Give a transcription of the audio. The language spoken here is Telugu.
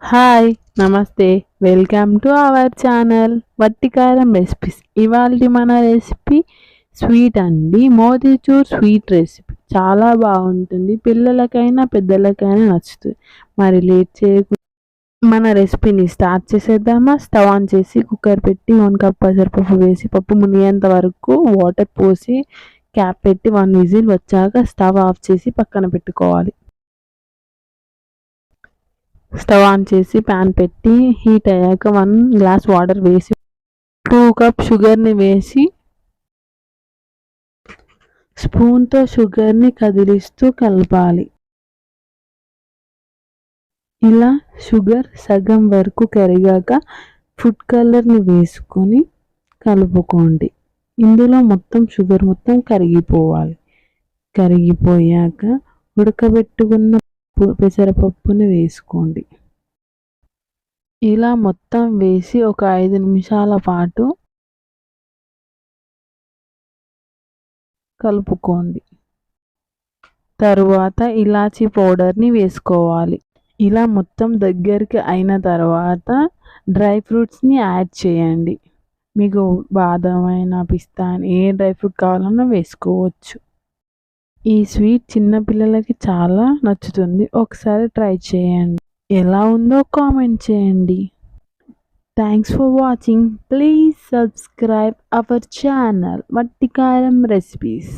హాయ్ నమస్తే వెల్కమ్ టు అవర్ ఛానల్ వట్టి కారం రెసిపీస్. ఇవాళ మన రెసిపీ స్వీట్ అండి, మోతిచూర్ స్వీట్ రెసిపీ. చాలా బాగుంటుంది, పిల్లలకైనా పెద్దలకైనా నచ్చుతుంది. మరి లేట్ చేయకుండా మన రెసిపీని స్టార్ట్ చేసేద్దామా. స్టవ్ ఆన్ చేసి కుక్కర్ పెట్టి 1 కప్ పెసరపప్పు వేసి పప్పు మునిగేంత వరకు వాటర్ పోసి క్యాప్ పెట్టి 1 విజిల్ వచ్చాక స్టవ్ ఆఫ్ చేసి పక్కన పెట్టుకోవాలి. స్టవ్ ఆన్ చేసి ప్యాన్ పెట్టి హీట్ అయ్యాక 1 గ్లాస్ వాటర్ వేసి 2 కప్ షుగర్ని వేసి స్పూన్తో షుగర్ని కదిలిస్తూ కలపాలి. ఇలా షుగర్ సగం వరకు కరిగాక ఫుడ్ కలర్ని వేసుకొని కలుపుకోండి. ఇందులో మొత్తం షుగర్ మొత్తం కరిగిపోవాలి. కరిగిపోయాక ఉడకబెట్టుకున్న పెసరపప్పుని వేసుకోండి. ఇలా మొత్తం వేసి ఒక 5 నిమిషాల పాటు కలుపుకోండి. తరువాత ఇలాచీ పౌడర్ని వేసుకోవాలి. ఇలా మొత్తం దగ్గరికి అయిన తర్వాత డ్రై ఫ్రూట్స్ని యాడ్ చేయండి. మీకు బాదం అయినా పిస్తా ఏ డ్రై ఫ్రూట్ కావాలన్నా వేసుకోవచ్చు. ఈ స్వీట్ చిన్నపిల్లలకి చాలా నచ్చుతుంది. ఒకసారి ట్రై చేయండి. ఎలా ఉందో కామెంట్ చేయండి. Thanks for watching. Please subscribe our channel వట్టి కారం రెసిపీస్.